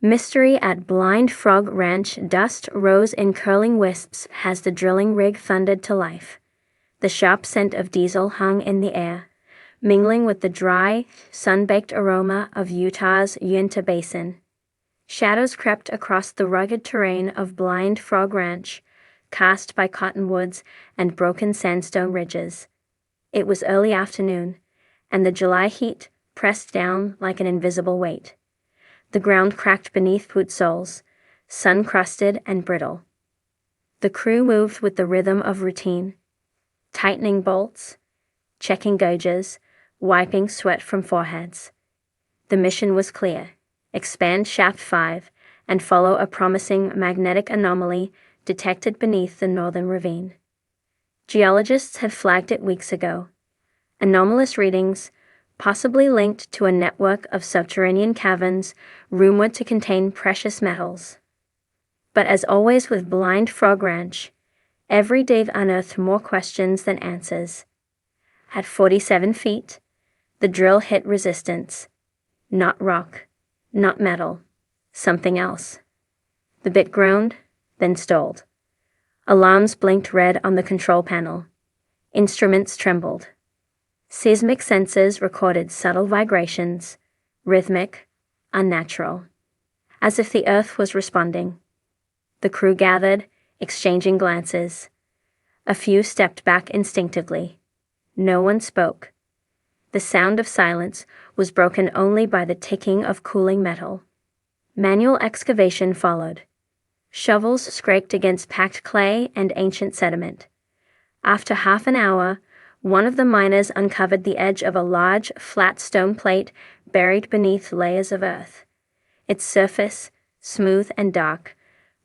Mystery at Blind Frog Ranch. Dust rose in curling wisps as the drilling rig thundered to life. The sharp scent of diesel hung in the air, mingling with the dry, sun-baked aroma of Utah's Uinta Basin. Shadows crept across the rugged terrain of Blind Frog Ranch, cast by cottonwoods and broken sandstone ridges. It was early afternoon, and the July heat pressed down like an invisible weight. The ground cracked beneath boot soles, sun-crusted and brittle. The crew moved with the rhythm of routine, tightening bolts, checking gauges, wiping sweat from foreheads. The mission was clear: expand Shaft 5 and follow a promising magnetic anomaly detected beneath the northern ravine. Geologists had flagged it weeks ago. Anomalous readings, possibly linked to a network of subterranean caverns rumored to contain precious metals. But as always with Blind Frog Ranch, every dig unearthed more questions than answers. At 47 feet, the drill hit resistance. Not rock, not metal, something else. The bit groaned, then stalled. Alarms blinked red on the control panel. Instruments trembled. Seismic sensors recorded subtle vibrations, rhythmic, unnatural, as if the earth was responding. The crew gathered, exchanging glances. A few stepped back instinctively. No one spoke. The sound of silence was broken only by the ticking of cooling metal. Manual excavation followed. Shovels scraped against packed clay and ancient sediment. After half an hour, one of the miners uncovered the edge of a large, flat stone plate buried beneath layers of earth. Its surface, smooth and dark,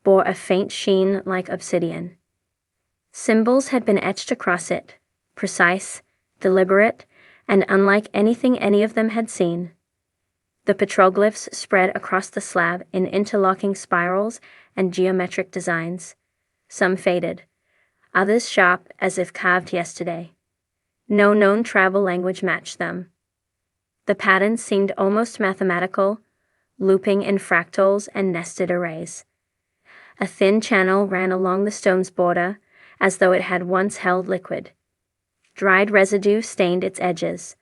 bore a faint sheen like obsidian. Symbols had been etched across it, precise, deliberate, and unlike anything any of them had seen. The petroglyphs spread across the slab in interlocking spirals and geometric designs, some faded, others sharp as if carved yesterday. No known tribal language matched them. The patterns seemed almost mathematical, looping in fractals and nested arrays. A thin channel ran along the stone's border, as though it had once held liquid. Dried residue stained its edges,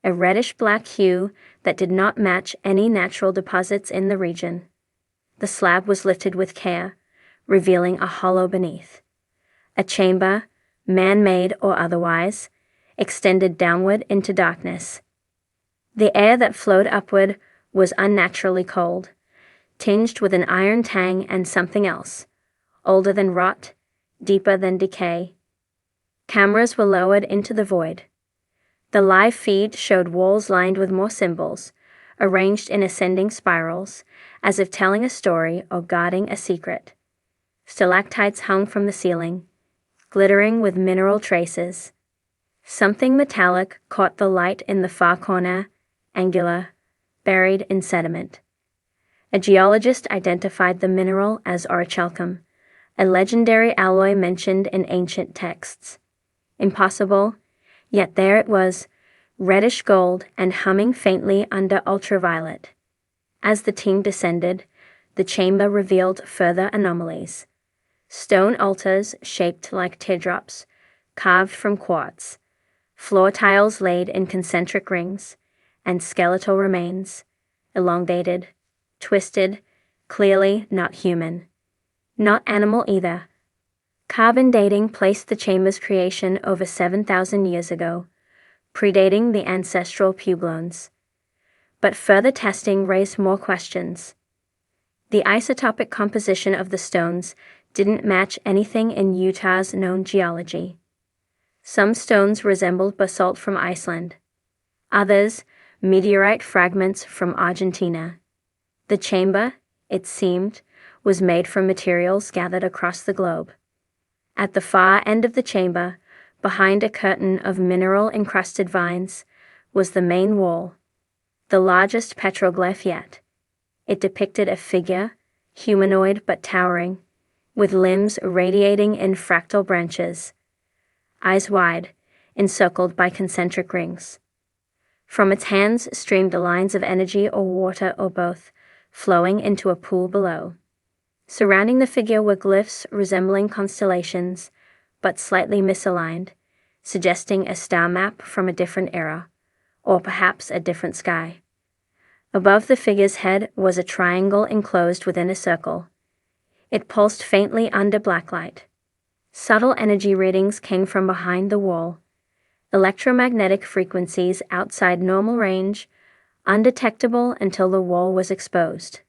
a reddish-black hue that did not match any natural deposits in the region. The slab was lifted with care, revealing a hollow beneath. A chamber, man-made or otherwise, extended downward into darkness. The air that flowed upward was unnaturally cold, tinged with an iron tang and something else, older than rot, deeper than decay. Cameras were lowered into the void. The live feed showed walls lined with more symbols, arranged in ascending spirals, as if telling a story or guarding a secret. Stalactites hung from the ceiling, glittering with mineral traces. Something metallic caught the light in the far corner, angular, buried in sediment. A geologist identified the mineral as orichalcum, a legendary alloy mentioned in ancient texts. Impossible, yet there it was, reddish gold and humming faintly under ultraviolet. As the team descended, the chamber revealed further anomalies. Stone altars shaped like teardrops, carved from quartz, floor tiles laid in concentric rings, and skeletal remains, elongated, twisted, clearly not human. Not animal either. Carbon dating placed the chamber's creation over 7,000 years ago, predating the ancestral publones. But further testing raised more questions. The isotopic composition of the stones didn't match anything in Utah's known geology. Some stones resembled basalt from Iceland. Others, meteorite fragments from Argentina. The chamber, it seemed, was made from materials gathered across the globe. At the far end of the chamber, behind a curtain of mineral-encrusted vines, was the main wall, the largest petroglyph yet. It depicted a figure, humanoid but towering, with limbs radiating in fractal branches, eyes wide, encircled by concentric rings. From its hands streamed lines of energy or water or both, flowing into a pool below. Surrounding the figure were glyphs resembling constellations, but slightly misaligned, suggesting a star map from a different era, or perhaps a different sky. Above the figure's head was a triangle enclosed within a circle. It pulsed faintly under blacklight. Subtle energy readings came from behind the wall, electromagnetic frequencies outside normal range, undetectable until the wall was exposed.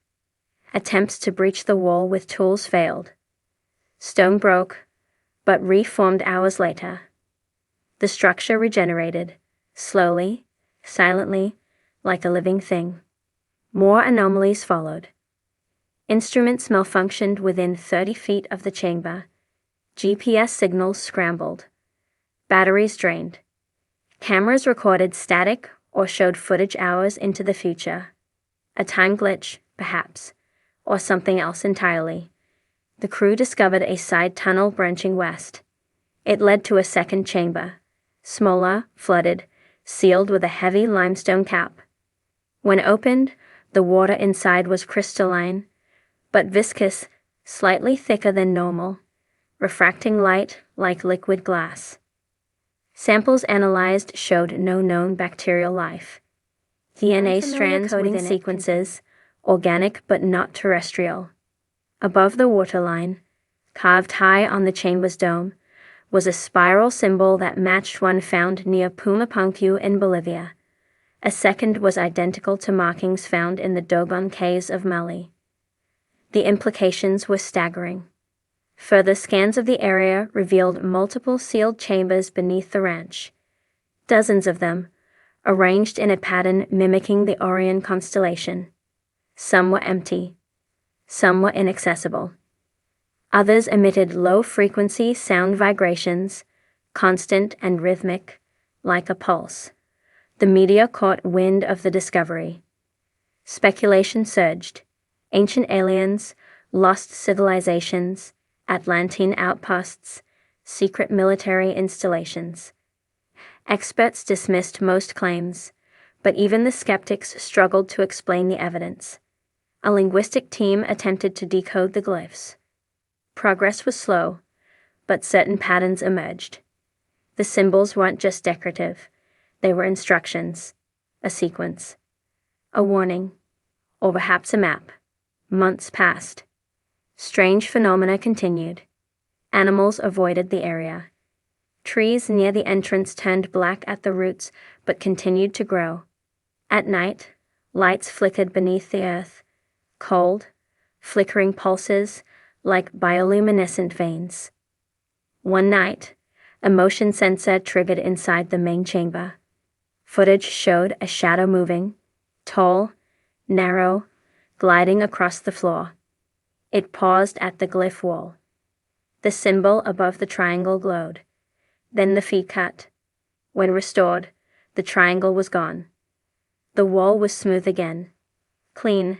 Attempts to breach the wall with tools failed. Stone broke, but reformed hours later. The structure regenerated, slowly, silently, like a living thing. More anomalies followed. Instruments malfunctioned within 30 feet of the chamber. GPS signals scrambled. Batteries drained. Cameras recorded static or showed footage hours into the future. A time glitch, perhaps, or something else entirely. The crew discovered a side tunnel branching west. It led to a second chamber, smaller, flooded, sealed with a heavy limestone cap. When opened, the water inside was crystalline, but viscous, slightly thicker than normal, refracting light like liquid glass. Samples analyzed showed no known bacterial life. DNA strands within sequences, organic but not terrestrial. Above the waterline, carved high on the chamber's dome, was a spiral symbol that matched one found near Pumapunku in Bolivia. A second was identical to markings found in the Dogon caves of Mali. The implications were staggering. Further scans of the area revealed multiple sealed chambers beneath the ranch. Dozens of them, arranged in a pattern mimicking the Orion constellation. Some were empty. Some were inaccessible. Others emitted low-frequency sound vibrations, constant and rhythmic, like a pulse. The media caught wind of the discovery. Speculation surged. Ancient aliens, lost civilizations, Atlantean outposts, secret military installations. Experts dismissed most claims, but even the skeptics struggled to explain the evidence. A linguistic team attempted to decode the glyphs. Progress was slow, but certain patterns emerged. The symbols weren't just decorative. They were instructions, a sequence, a warning, or perhaps a map. Months passed. Strange phenomena continued. Animals avoided the area. Trees near the entrance turned black at the roots but continued to grow. At night, lights flickered beneath the earth, cold, flickering pulses like bioluminescent veins. One night, a motion sensor triggered inside the main chamber. Footage showed a shadow moving, tall, narrow, gliding across the floor. It paused at the glyph wall. The symbol above the triangle glowed. Then the feed cut. When restored, the triangle was gone. The wall was smooth again, clean,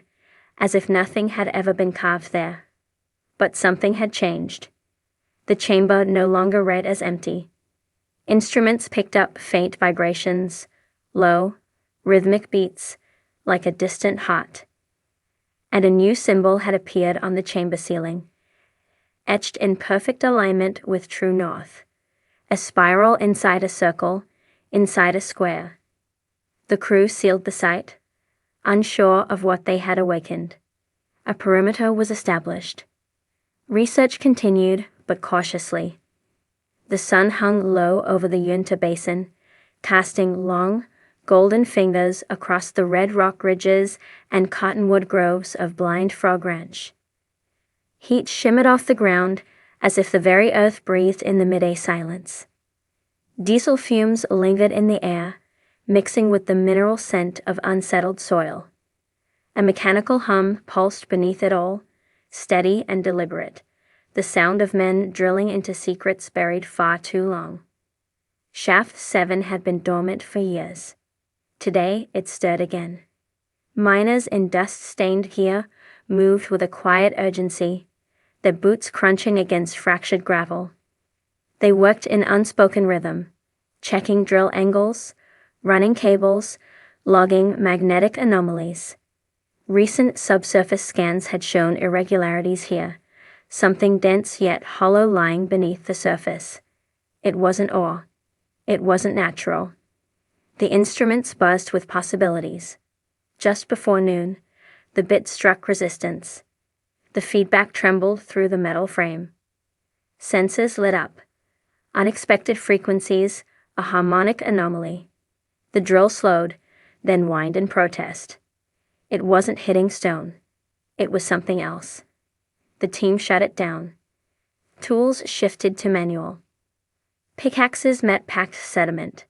as if nothing had ever been carved there. But something had changed. The chamber no longer read as empty. Instruments picked up faint vibrations, low, rhythmic beats, like a distant heart. And a new symbol had appeared on the chamber ceiling, etched in perfect alignment with true north. A spiral inside a circle, inside a square. The crew sealed the site, unsure of what they had awakened. A perimeter was established. Research continued, but cautiously. The sun hung low over the Uinta Basin, casting long, golden fingers across the red rock ridges and cottonwood groves of Blind Frog Ranch. Heat shimmered off the ground as if the very earth breathed in the midday silence. Diesel fumes lingered in the air, mixing with the mineral scent of unsettled soil. A mechanical hum pulsed beneath it all, steady and deliberate, the sound of men drilling into secrets buried far too long. Shaft 7 had been dormant for years. Today it stirred again. Miners in dust-stained gear moved with a quiet urgency, their boots crunching against fractured gravel. They worked in unspoken rhythm, checking drill angles, running cables, logging magnetic anomalies. Recent subsurface scans had shown irregularities here, something dense yet hollow lying beneath the surface. It wasn't ore. It wasn't natural. The instruments buzzed with possibilities. Just before noon, the bit struck resistance. The feedback trembled through the metal frame. Sensors lit up. Unexpected frequencies, a harmonic anomaly. The drill slowed, then whined in protest. It wasn't hitting stone. It was something else. The team shut it down. Tools shifted to manual. Pickaxes met packed sediment.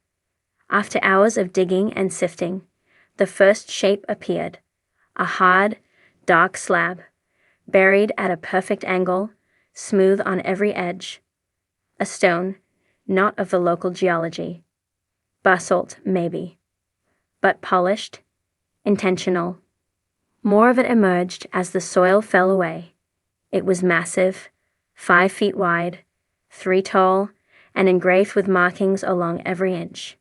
After hours of digging and sifting, the first shape appeared. A hard, dark slab, buried at a perfect angle, smooth on every edge. A stone, not of the local geology. Basalt, maybe. But polished, intentional. More of it emerged as the soil fell away. It was massive, 5 feet wide, 3 tall, and engraved with markings along every inch.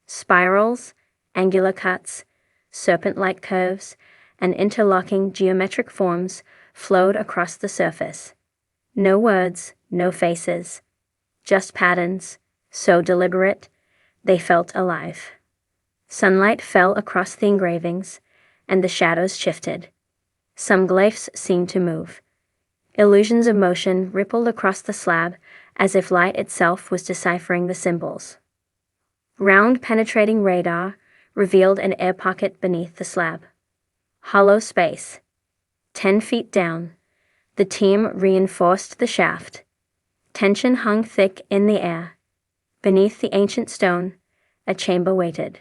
Spirals, angular cuts, serpent-like curves, and interlocking geometric forms flowed across the surface. No words, no faces. Just patterns, so deliberate, they felt alive. Sunlight fell across the engravings, and the shadows shifted. Some glyphs seemed to move. Illusions of motion rippled across the slab as if light itself was deciphering the symbols. Round penetrating radar revealed an air pocket beneath the slab. Hollow space. 10 feet down, the team reinforced the shaft. Tension hung thick in the air. Beneath the ancient stone, a chamber waited.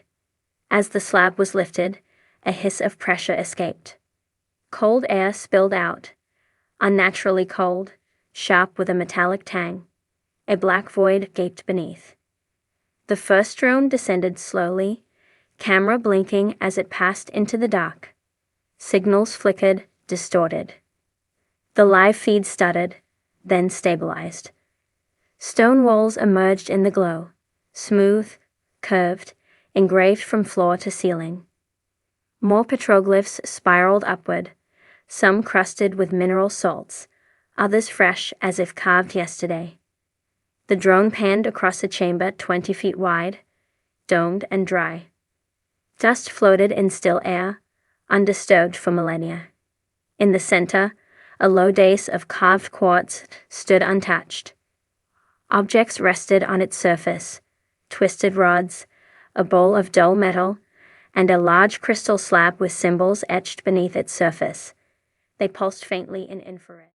As the slab was lifted, a hiss of pressure escaped. Cold air spilled out, unnaturally cold, sharp with a metallic tang. A black void gaped beneath. The first drone descended slowly, camera blinking as it passed into the dark. Signals flickered, distorted. The live feed stuttered, then stabilized. Stone walls emerged in the glow, smooth, curved, engraved from floor to ceiling. More petroglyphs spiraled upward, some crusted with mineral salts, others fresh as if carved yesterday. The drone panned across a chamber 20 feet wide, domed and dry. Dust floated in still air, undisturbed for millennia. In the center, a low dais of carved quartz stood untouched. Objects rested on its surface, twisted rods, a bowl of dull metal, and a large crystal slab with symbols etched beneath its surface. They pulsed faintly in infrared.